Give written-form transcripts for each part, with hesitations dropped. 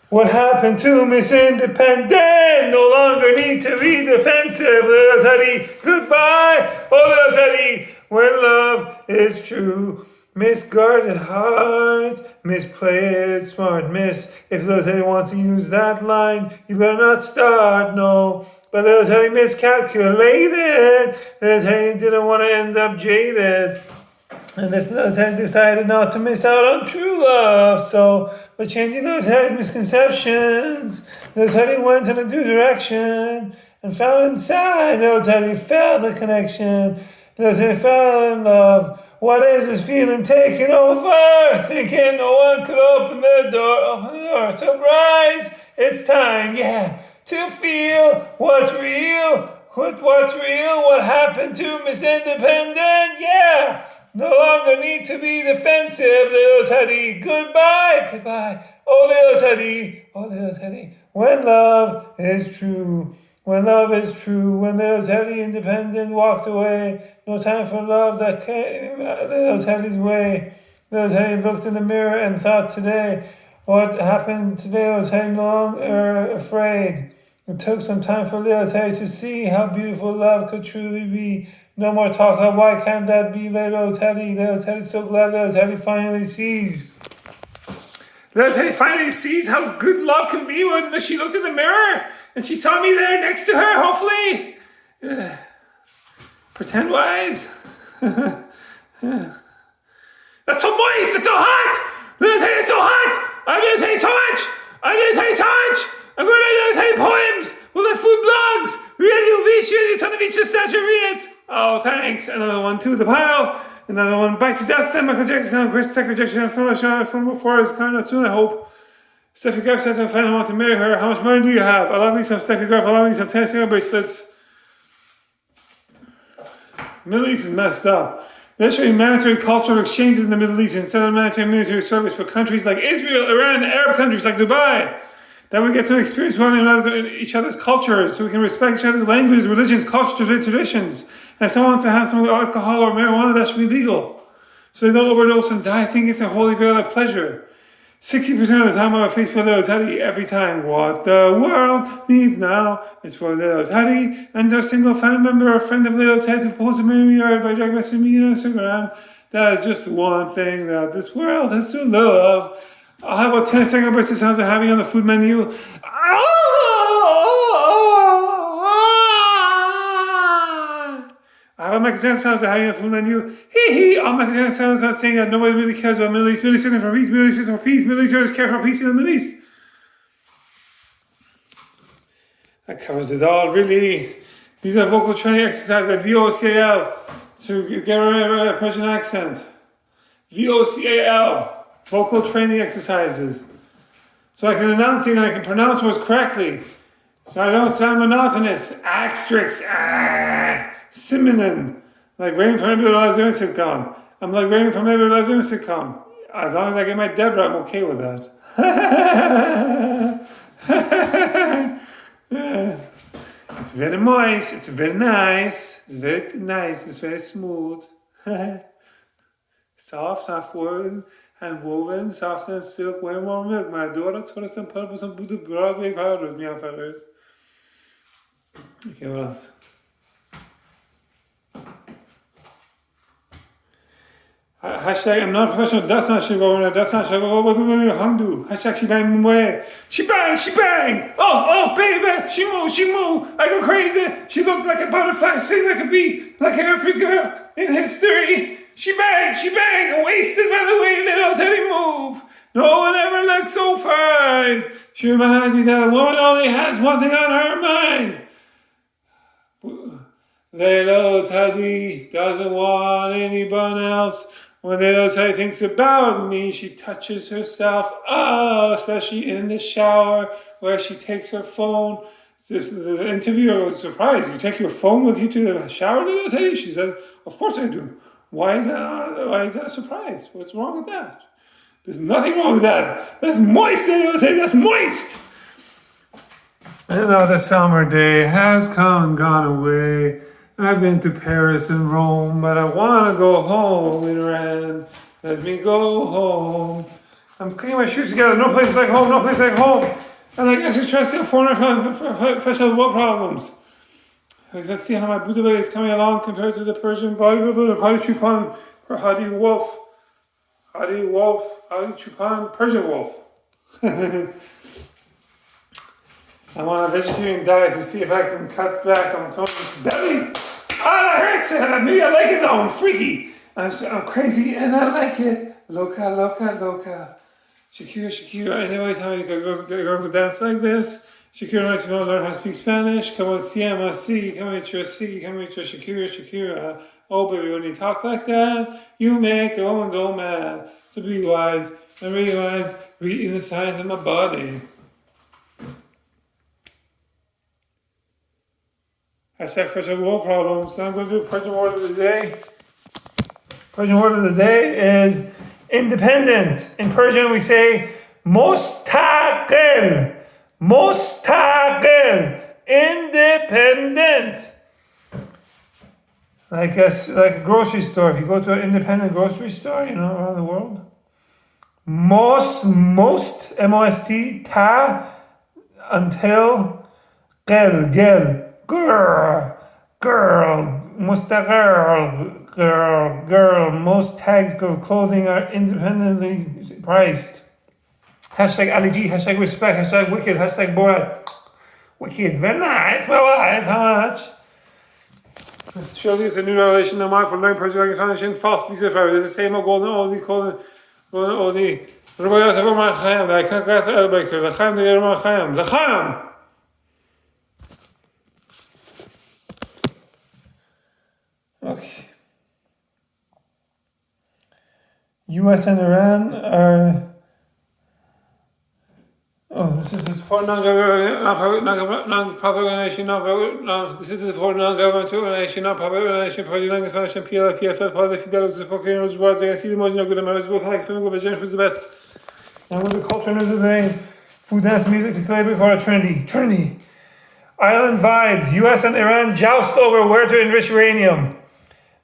What happened to Miss Independent? No longer need to be defensive. Little Teddy, goodbye. Oh, little Teddy, when love is true. Miss guarded heart, Miss play it smart, Miss. If little Teddy wants to use that line, you better not start, no. But little Teddy miscalculated. Little Teddy didn't want to end up jaded. And this little Teddy decided not to miss out on true love. So, by changing little Teddy's misconceptions, little Teddy went in a new direction and found inside little Teddy felt the connection. Little Teddy fell in love. What is this feeling taking over? Thinking no one could open the door. Surprise! It's time, yeah, to feel what's real. What's real? What happened to Miss Independent? Yeah. No longer need to be defensive, little Teddy. Goodbye, goodbye. Oh, little Teddy. Oh, little Teddy. When love is true. When love is true. When little Teddy Independent walked away. No time for love that came little Teddy's way. Little Teddy looked in the mirror and thought today. What happened today? Little Teddy no longer afraid. It took some time for little Teddy to see how beautiful love could truly be. No more talk of why can't that be, little Teddy. Little Teddy's so glad little Teddy finally sees. Little Teddy finally sees how good love can be when she looked in the mirror and she saw me there next to her, hopefully. Pretend wise. That's so moist, that's so hot. Little Teddy, it's so hot. I didn't tell you so much. I didn't tell you so much. I'm going to tell you poems. We'll have food blogs. Radio beach, it's on the beach, just statue, read it. Oh, thanks. Another one to the pile. Another one bites the dust. And Michael Jackson, Chris Tech rejection from before is coming out soon, I hope. Steffi Graf said to find I want to marry her. How much money do you have? I love me some Steffi Graf. I love me some tennis bracelets. Middle East is messed up. Let's show you mandatory cultural exchanges in the Middle East instead of mandatory military service for countries like Israel, Iran, and Arab countries like Dubai. That we get to experience one another, each other's cultures, so we can respect each other's languages, religions, cultures, traditions. And if someone wants to have some alcohol or marijuana, that should be legal. So they don't overdose and die. I think it's a holy grail of pleasure. 60% of the time I face for little Teddy every time. What the world needs now is for little Teddy and their single family member or friend of little Ted to post a mirror by direct messaging me on Instagram. That is just one thing that this world has to love. I'll have about 10-second bursts of sounds of having on the food menu. I have a Michael Jackson sounds of having on the food menu. Hee hee. All Michael Jackson sounds of saying that nobody really cares about Middle East. Middle East is for peace. Middle East is for peace. Middle Easters care for peace in the Middle East. That covers it all, really. These are vocal training exercises at VOCAL to get rid of a Persian accent. VOCAL. Vocal training exercises. So I can enunciate and I can pronounce words correctly. So I don't sound monotonous. Asterisk. Similan. Like Raymond from every last women sitcom. I'm like Raymond from every last women sitcom. As long as I get my Deborah, I'm okay with that. It's very moist. It's very nice. It's very nice. It's very smooth. Soft word. And woven, soft and silk, way more milk. My daughter told us to put up some Broadway powders, meow feathers. Okay, what else? Hashtag, I'm not professional, that's not shit over there, that's not shit over there, what do hung do? Hashtag, she bang way. She bang! Oh, baby, she move, I go crazy. She looked like a butterfly, sing like a bee, like every girl in history. She bang, wasted by the way little Teddy move. No one ever looked so fine. She reminds me that a woman only has one thing on her mind. Little Teddy doesn't want anyone else. When little Teddy thinks about me, she touches herself up, especially in the shower where she takes her phone. The interviewer was surprised. You take your phone with you to the shower, little Teddy? She said, of course I do. Why is that a surprise? What's wrong with that? There's nothing wrong with that. That's moist, little Teddy. That's moist. Another summer day has come and gone away. I've been to Paris and Rome, but I want to go home in Iran. Let me go home. I'm cleaning my shoes together. No place like home. No place like home. And like extra stress out for professional work problems. Like, let's see how my Buddha is coming along compared to the Persian bodybuilder, Hadi Chupan, or Hadi Wolf. Hadi Chupan, Persian wolf. I'm on a vegetarian diet to see if I can cut back on someone's belly. Ah, that hurts. Maybe I like it though. I'm freaky. I'm crazy and I like it. Loca, loca, loca. Shakira. Anybody tell me a girl could dance like this? Shakira makes me want to learn how to speak Spanish. Come on, Come with your Shakira. Oh, baby, when you talk like that, you make a woman go mad. So be wise and realize reading the signs of my body. Hashtag first world problems. Now I'm going to do a Persian word of the day. Persian word of the day is independent. In Persian we say mustaqil. Mustaqil. Independent. Like a grocery store. If you go to an independent grocery store, around the world. Most, M-O-S-T, ta, until, girl, mustaqil, girl. Most tags of clothing are independently priced. Hashtag Ali G, hashtag respect, hashtag wicked, hashtag Borat. Wicked, very nice, my wife, how much? This shows you it's a new revelation of mine for learning Persian language foundation, false piece of fire. There's the same old golden oldie. Rubayat of my Chaim, I can't grasp Elbaker, Lachaim, the Yerma Chaim, Lachaim! Okay. US and Iran are. This is to support non-profit organization, this is to support non-governmental organization, non-profit organization, Party Language Foundation, PLF, PFL, Party Fidelity, support those words. I see the most no good American book, like film, vegetarian food's the best. And with the culture news of the day, food, dance, music to collaborate for a Trinity. Island vibes, US and Iran joust over where to enrich uranium.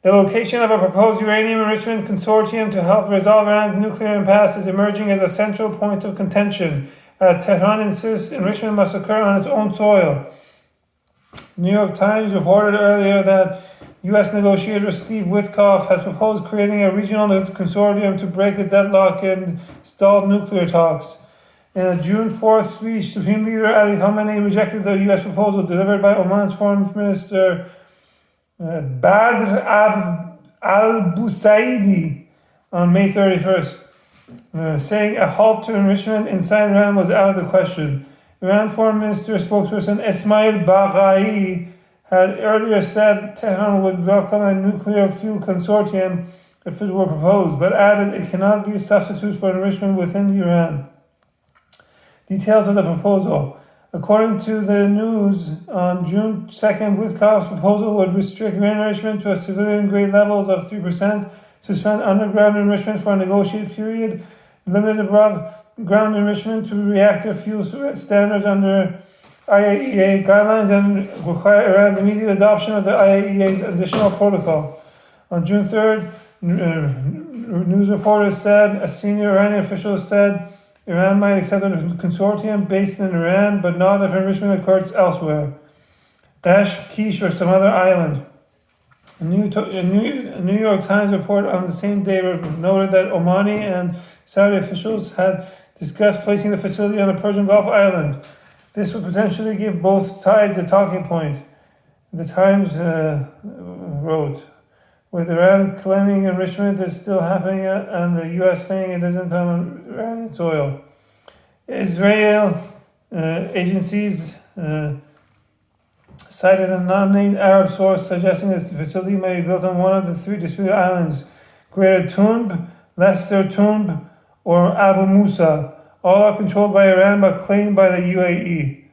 The location of a proposed uranium enrichment consortium to help resolve Iran's nuclear impasse is emerging as a central point of contention, as Tehran insists enrichment must occur on its own soil. New York Times reported earlier that U.S. negotiator Steve Witkoff has proposed creating a regional consortium to break the deadlock in stalled nuclear talks. In a June 4th speech, Supreme Leader Ali Khamenei rejected the U.S. proposal delivered by Oman's Foreign Minister Badr al-Busaidi on May 31st. Saying a halt to enrichment inside Iran was out of the question. Iran Foreign Minister spokesperson Esmail Baghai had earlier said Tehran would welcome a nuclear fuel consortium if it were proposed, but added it cannot be a substitute for enrichment within Iran. Details of the proposal. According to the news, on June 2nd, Witkoff's proposal would restrict enrichment to a civilian-grade levels of 3%, suspend underground enrichment for a negotiated period, limit above ground enrichment to reactor fuel standards under IAEA guidelines, and require Iran's immediate adoption of the IAEA's additional protocol. On June 3rd, news reporters said, a senior Iranian official said, Iran might accept a consortium based in Iran, but not if enrichment occurs elsewhere. Dash, Kish, or some other island. A New York Times report on the same day noted that Omani and Saudi officials had discussed placing the facility on a Persian Gulf island. This would potentially give both sides a talking point. The Times wrote, with Iran claiming enrichment is still happening and the U.S. saying it isn't on Iranian soil. Israel agencies cited a non-named Arab source suggesting that the facility may be built on one of the three disputed islands, Greater Tunb, Lesser Tunb, or Abu Musa. All are controlled by Iran but claimed by the UAE.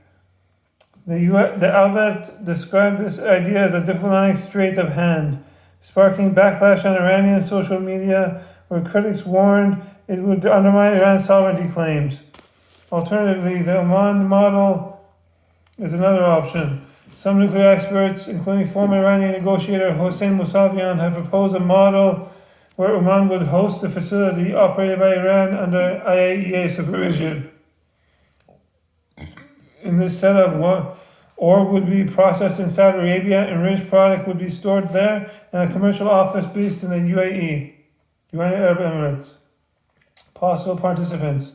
The outlet described this idea as a diplomatic strait of hand, sparking backlash on Iranian social media, where critics warned it would undermine Iran's sovereignty claims. Alternatively, the Oman model is another option. Some nuclear experts, including former Iranian negotiator Hossein Mousavian, have proposed a model where Oman would host the facility operated by Iran under IAEA supervision. In this setup, ore would be processed in Saudi Arabia, enriched product would be stored there, and a commercial office based in the UAE, United Arab Emirates. Possible participants.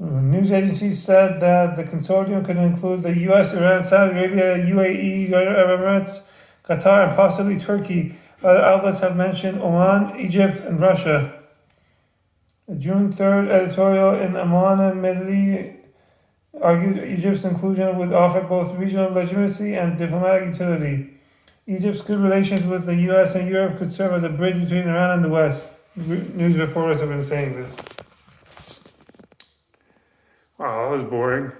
News agencies said that the consortium could include the US, Iran, Saudi Arabia, UAE, United Arab Emirates, Qatar, and possibly Turkey. Other outlets have mentioned Oman, Egypt, and Russia. The June 3rd editorial in Amman and Medellin argued Egypt's inclusion would offer both regional legitimacy and diplomatic utility. Egypt's good relations with the US and Europe could serve as a bridge between Iran and the West. News reporters have been saying this. Wow, that was boring.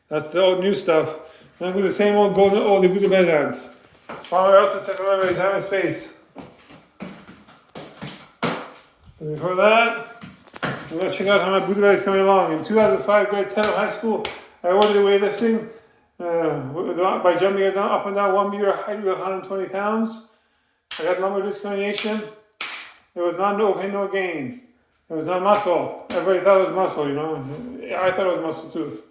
That's the old new stuff. Now with the same old golden oldie Buddha bed dance. Follow out to second everybody's time and space. But before that, we're going to check out how my Buddha bed is coming along. In 2005, grade 10 of high school, I ordered a weightlifting by jumping up and down 1 meter height with 120 pounds. I got lumbar disc herniation. It was not no pain, no gain. It was not muscle. Everybody thought it was muscle, you know. I thought it was muscle too.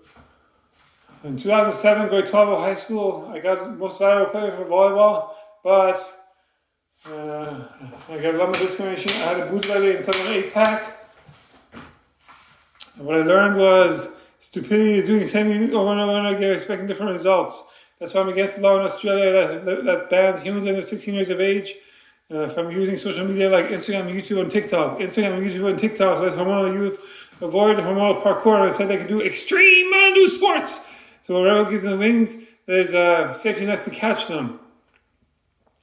In 2007, grade 12 of high school, I got most valuable player for volleyball, but I got lumbar disc herniation. I had a boot belly instead of an 8-pack. And what I learned was stupidity is doing the same thing over and over and over again, expecting different results. That's why I'm against the law in Australia that bans humans under 16 years of age from using social media like Instagram, YouTube, and TikTok. Instagram, YouTube, and TikTok let hormonal youth avoid hormonal parkour and said they could do extreme mountain sports. So wherever gives them the wings, there's safety nets to catch them.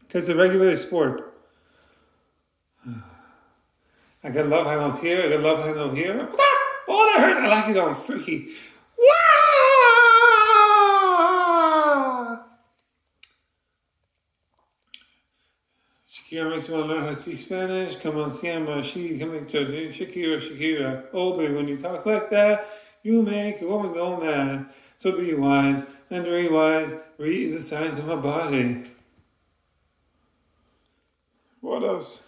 Because it's a regulated sport. I got love handles here, I got love handle here. Oh, that hurt! I like it on freaky. Shakira makes me want to learn how to speak Spanish. Come on, Sia Chandelier. Shakira. Oh, baby, when you talk like that, you make a woman go mad. So be wise and very wise. Read the signs of my body. What else?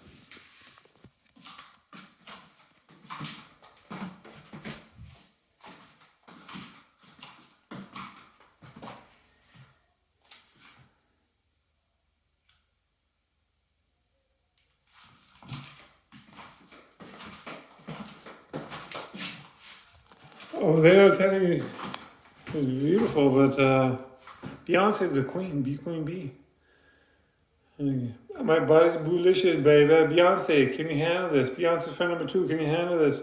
Oh, they are telling me it's beautiful, but Beyonce is the queen, queen bee. My body's boolicious, baby. Beyonce, can you handle this? Beyonce's friend number 2, can you handle this?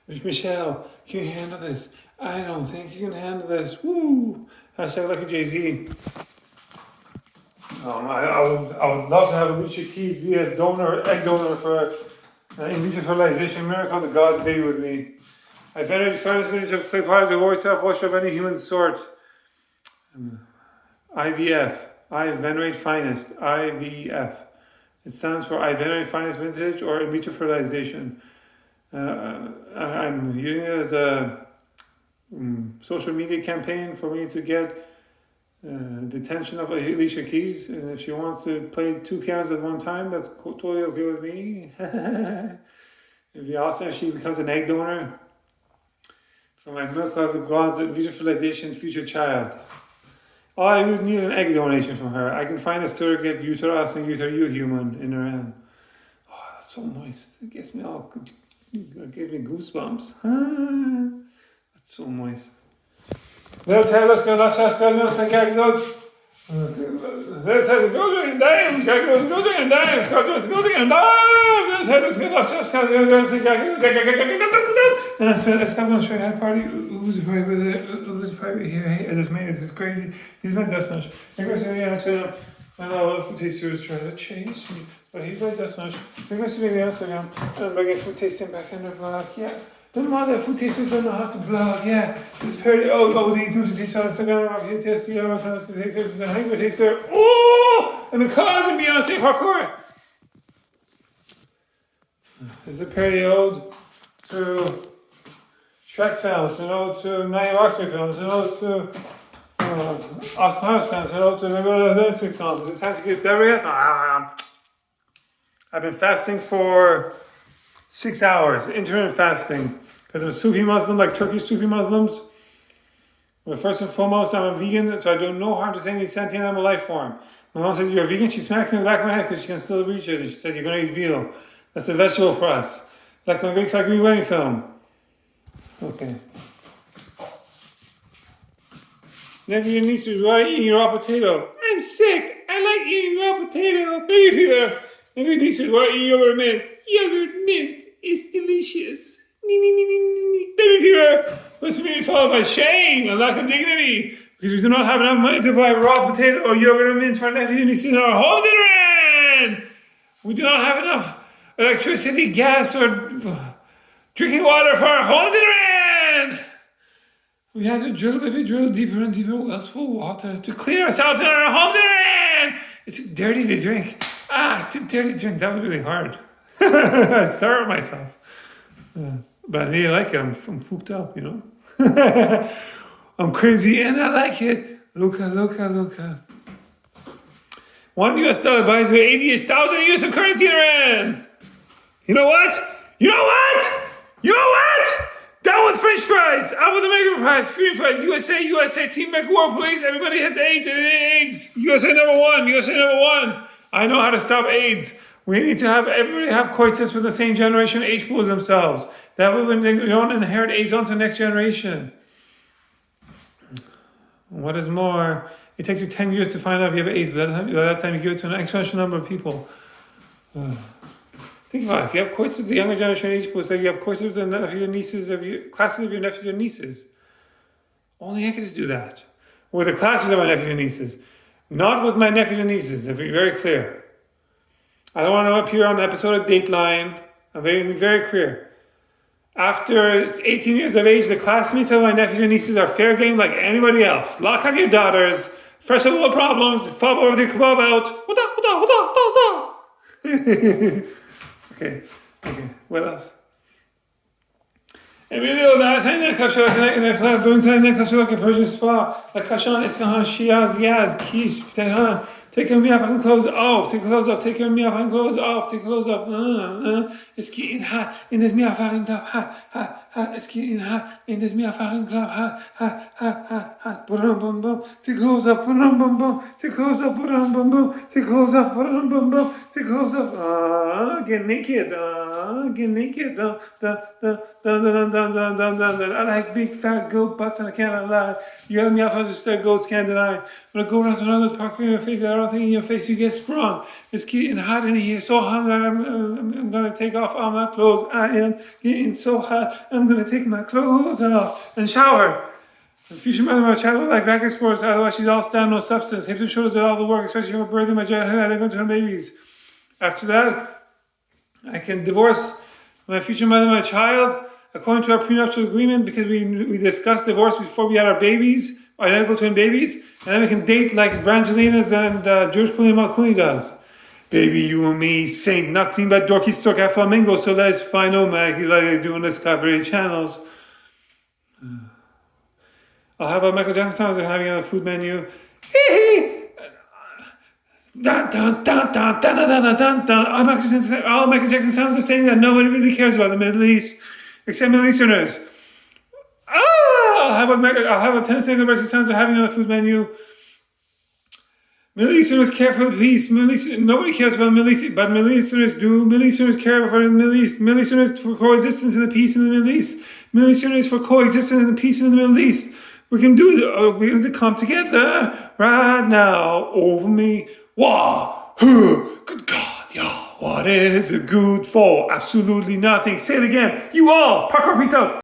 Michelle, can you handle this? I don't think you can handle this. Woo! Hashtag lucky Jay-Z. I would love to have Alicia Keys be a donor, egg donor for in vitro fertilization miracle. The God be with me. I venerate the finest lineage of play part of the warrior self-worship of any human sort. IVF. I venerate finest. IVF. It stands for I venerate finest vintage or in vitro fertilization. I'm using it as a social media campaign for me to get the attention of Alicia Keys. And if she wants to play 2 pianos at one time, that's totally okay with me. It'd be awesome if she becomes an egg donor. For my miracle of the gods in vitro fertilization future child. Oh, I would need an egg donation from her. I can find a surrogate uterus and uteru human in Iran. Oh, that's so moist. It gets me all, it gives me goosebumps. That's so moist. Let's have let's go and dime. Go and dime. And let's have a straight hat party. Who's party with it? Who's party here? Hey, I just made it. This is crazy. He's my death match. I love food tasters trying to chase me, but he's my death match. They're going to see me on Instagram. I'm bringing food tasting back in their blog. Yeah. The mother food tasters don't know how to blog. Yeah. This parody. These food tasters on Instagram. Food tasters. The hunger taster. Oh! And the cause of Beyonce parkour. This is a parody ode to Shrek films, an ode to Night Roxbury films, an ode to Austin Powers films, an ode to maybe other sitcoms. It's time to get there yet? I've been fasting for 6 hours, intermittent fasting, because I'm a Sufi Muslim, like Turkish Sufi Muslims. But first and foremost, I'm a vegan, so I do no harm to any sentient animal life form. My mom said, "You're a vegan?" She smacks me in the back of my head because she can still reach it. And she said, "You're going to eat veal. That's a vegetable for us. Like my big fat green wedding film." Okay. Nephew and niece, why are you eating raw potato? I'm sick. I like eating raw potato. Baby fever. Nephew and niece, why are you eating yogurt mint? Yogurt mint is delicious. Baby fever. Must be followed by shame and lack of dignity, because we do not have enough money to buy raw potato or yogurt and mint for our nephew and niece in our homes in Iran. We do not have enough electricity, gas, or drinking water for our homes in Iran. We have to drill deeper and deeper wells full of water to clean ourselves in our homes in Iran. It's too dirty to drink. It's too dirty to drink. That was really hard. I started myself. But I really like it. I'm fooked up, you know. I'm crazy and I like it. Luca. $1 buys you 80,000 US of currency in Iran. You know what? Down with French fries. Out with American fries. Free fries. USA. Team Make War Police. Everybody has AIDS. USA number one. I know how to stop AIDS. We need to have everybody have coitus with the same generation age pool as themselves. That way when they don't inherit AIDS onto the next generation. What is more, it takes you 10 years to find out if you have AIDS, but by that time you give it to an exponential number of people. Think about it. If you have coitus with the younger generation age pool, say you have coitus with the nephews and nieces of your classes of your nephews and nieces. Only I get to do that. With the classes of my nephews and nieces. Not with my nephews and nieces, to be very clear. I don't want to appear on an episode of Dateline. I'm very clear. After 18 years of age, the classmates of my nephews and nieces are fair game like anybody else. Lock up your daughters. Fresh up all problems. Fob over the kabob out. Okay. What else? Emilio, the Asana Kasha, the Bunsan, Kasha, Persian Spa, the Kashan, Isfahan, Shiaz, Yaz, Kish, Tehran. Take your fucking clothes off. Take your fucking clothes off. It's getting hot in this fucking club. Hot. It's getting hot in this fucking club. Hot. Boom, boom. Take clothes up. Boom. Take clothes up. Boom. Take clothes up. Boom. Take clothes up. Get naked. I like big fat goat butts and I cannot lie. You have me off as a stare goats can't deny. When I go around to another park in your face, I don't think in your face you get sprung. It's getting hot in here, so hot I'm gonna take off all my clothes. I am getting so hot, I'm gonna take my clothes off and shower. The future mother of my child will like racket sports, otherwise she's all stand, no substance. Hips and shoulders do all the work, especially for birthing my child. I don't go to her babies. After that, I can divorce my future mother and my child according to our prenuptial agreement, because we discussed divorce before we had our babies, identical twin babies, and then we can date like Brangelinas and George Clooney and Clooney does. Baby, you and me ain't nothing but dorky stork at flamingo, so let's find automatically like they do on Discovery channels. I'll have a Michael Jackson sounds like having on the food menu. All Michael Jackson sounds are saying that nobody really cares about the Middle East, except Middle Easterners. I'll have a Tennessee Brexit sounds are having on the food menu. Middle Easterners care for the peace. Nobody cares about the Middle East, but Middle Easterners do. Middle Easterners care for the Middle East. Middle Easterners for coexistence and the peace in the Middle East. Middle Easterners for coexistence and the peace in the Middle East. We can do it. We're going to come together right now over me. Wow. Good God, y'all. What is it good for? Absolutely nothing. Say it again. You all. Parkour, peace out.